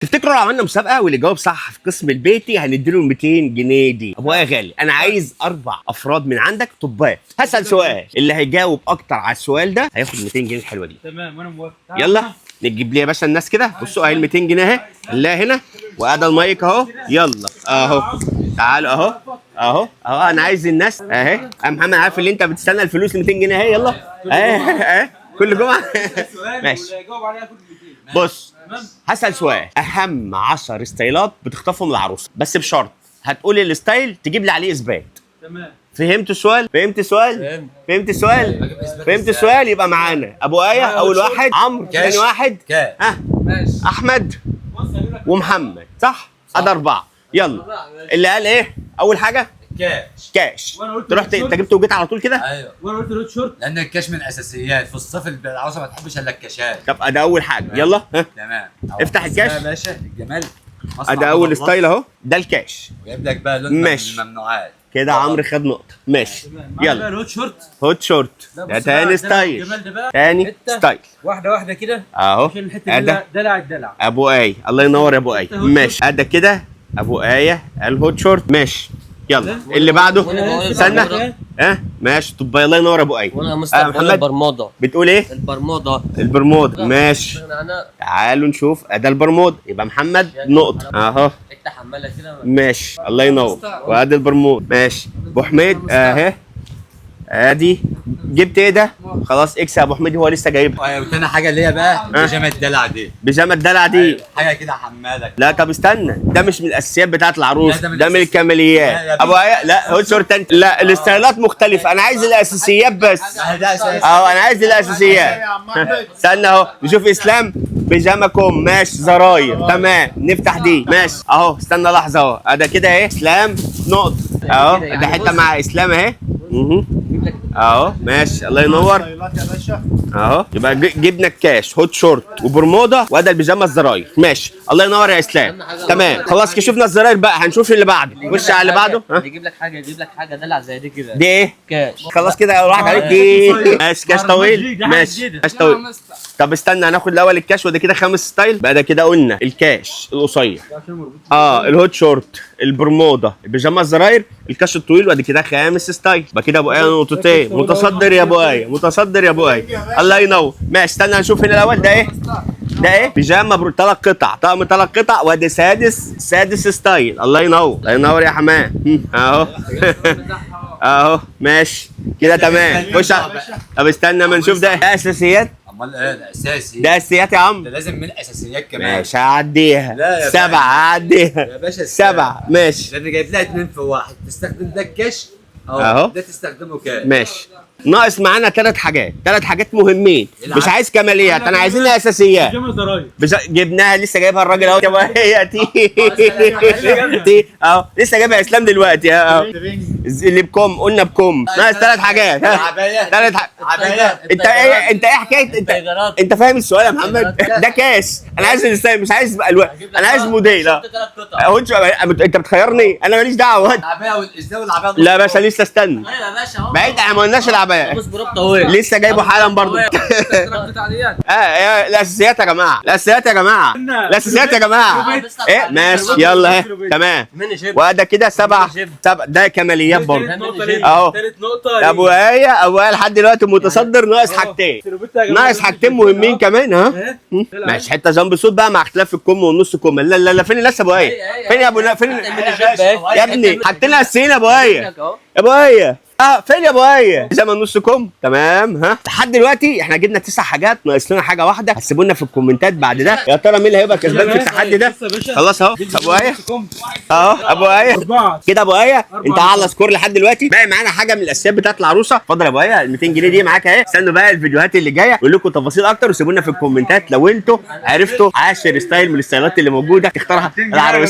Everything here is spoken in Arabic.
تفتكروا لو عملنا مسابقه واللي جاوب صح في قسم البيتي هنديله 200 جنيه دي؟ ابو يا غالي انا عايز 4 افراد من عندك طبات. هسال سؤال، اللي هيجاوب اكتر على السؤال ده هياخد 200 جنيه الحلوه دي. تمام وانا موافق. يلا نجيب لي يا باشا الناس كده. بصوا اهي ال 200 جنيه اهي، خليها هنا وادي المايك اهو. يلا اهو تعالوا اهو انا عايز الناس اهي. يا محمد عارف اللي انت بتستنى الفلوس ال 200 جنيه اهي. يلا اهي كل جمعه ماشي. بص هسأل سؤال، أهم 10 ستايلات بتخطفهم العروسة، بس بشرط هتقولي الستايل تجيب لي عليه إثبات. تمام. فهمت السؤال؟ فهمت السؤال؟ يبقى معانا أبو آية أول واحد، عمرو ثاني واحد، ماشي، أحمد ومحمد، صح؟ أدي 4. يلا اللي قال إيه؟ أول حاجة؟ كاش. رحت أنت جبت وجيت على طول كده؟ ايوه وانا قلت له شورت لان الكاش من الاساسيات في الصيف. العروسه ما تحبش الا الكاشات. طب أدي أول حاجة. يلا تمام. افتح الكاش يا باشا الجمال. أدي أول ستايل أهو، ده الكاش. جايب لك بقى لون ماشي. من الممنوعات كده عمرو خد نقطة. ماشي يلا الهوت شورت هوت شورت، ده تاني ستايل. الجمال ده بقى تاني حتة. ستايل واحده واحده كده اهو. عشان الحته دي دلع الدلع. ابو ايه، الله ينور يا ابو ايه. ماشي ادى كده ابو ايه الهوت شورت. ماشي يلا اللي بعده. استنى ماشي. طب الله ينور يا ابو ايه. وانا مستقبل محمد البرمودا. بتقول ايه؟ البرمودا ماشي. تعالوا نشوف ادى البرمودا، يبقى محمد نقطة اهو. انت حمالها كده ماشي الله ينور. وادي البرمودا ماشي. ابو حميد اهي ادي. جبت ايه ده؟ خلاص اكس يا ابو حميد، هو لسه جايبها. وتاني حاجه اللي هي بقى بيجامه الدلع دي. بيجامه الدلع دي حاجه كده حمالك. لا طب استنى، ده مش من الاساسيات بتاعت العروس، لا، ده من الكماليات. ابو ايه لا هو شورت انت. لا الستايلات مختلفه، انا عايز الاساسيات بس. ده اساسي. انا عايز الاساسيات. استنى اهو نشوف اسلام. بيجامه كم ماشي، زراير تمام. نفتح دي ماشي اهو. استنى لحظه اهو، ادي كده اهي اسلام نقطه اهو. ده حته مع اسلام اهي اهو. ماشي الله ينور اهو. يبقى جبنا الكاش هوت شورت وبرمودا وادي البيجامه الزراير. ماشي الله ينور يا اسلام. تمام خلاص كده شفنا الزراير بقى. هنشوف اللي بعده. خش على اللي بعده. يجيب لك حاجه دلع زي دي كده. دي ايه؟ كاش. خلاص كده راحت عليك دي. ماشي كاش طويل. ماشي كاش طويل. طب استنى هناخد الاول الكاش وده كده 5 ستايل. بقى ده كده قلنا الكاش القصير، الهوت شورت، البرمودا، البيجامه الزراير، الكاش الطويل، وادي كده 5 ستايل. بقى كده ابو ايه نقطتين. متصدر يا ابو ايه، متصدر يا ابو ايه. الله ينور. ماشي استنى نشوف هنا الاول. ده ايه؟ ده ايه؟ بيجامه 3 قطع، طقم 3 قطع، وادي سادس ستايل. الله ينور الله ينور يا حمام. اهو اهو ماشي كده تمام. خش طب استنى ما نشوف. ده اساسيات. امال ايه الاساسي؟ ده اساسيات يا عم. ده لازم من الاساسيات كمان. ماشي هعديها. 7 هعديها يا باشا 7 ماشي. لان جايب لها 2 في 1. تستخدم ده الكاش اهو. ده تستخدمه كاش. ماشي ناقص معانا 3 حاجات. 3 حاجات مهمين. مش عايز كماليات، انا عايزينها اساسيات. بيجامه زراير جبناها لسه جايبها الراجل اهو. هي تي اهو لسه جايبها اسلام دلوقتي اهو. اللي بكم قلنا بكم. ناقص 3 حاجات. عباية 3 عباية. انت ايه حكايه انت فاهم السؤال يا محمد؟ ده كاس. انا عايز الستايل مش عايز الوان. انا عايز موديل. اهو انت بتخيرني انا ماليش دعوه. العبايه والازاي والعبايه. لا يا باشا لسه استنى. ايوه يا باشا اهو. بعيد احنا ما قلناش العبايه. لسه جايبه حالا برضه. الاساسيات يا جماعه. الاساسيات يا جماعه. ايه ماشي يلا اهي تمام. وده كده 7 ده كماليات برضه اهو. ابو ايه لحد دلوقتي متصدر. ناقص حاجتين مهمين كمان. ها ماشي. حته جنب صوت بقى مع اختلاف الكم والنص كم. لا فين لسه ابو ايه؟ فين يا ابو فين يا ابني؟ حاطين اساسيين ابو ايه. ابو ايه فين يا ابو ايه؟ زي ما نص كم تمام. ها لحد دلوقتي احنا جبنا 9 حاجات، ناقص لنا حاجه واحده. هتسيبوا لنا في الكومنتات بعد ده يا ترى مين اللي هيبقى كسبان في التحدي ده. خلاص اهو ابو ايه اهو. ابو ايه كده. ابو ايه انت اعلى سكور لحد دلوقتي. باقي معانا حاجه من الاساسيات بتاعت العروسه. اتفضل يا ابو ايه ال 200 جنيه دي معاك اهي. استنوا بقى الفيديوهات اللي جايه اقول لكم تفاصيل اكتر، وسيبوا لنا في الكومنتات لو انتوا عرفتوا 10 ستايل من الستايلات اللي موجوده تختارها العروسه.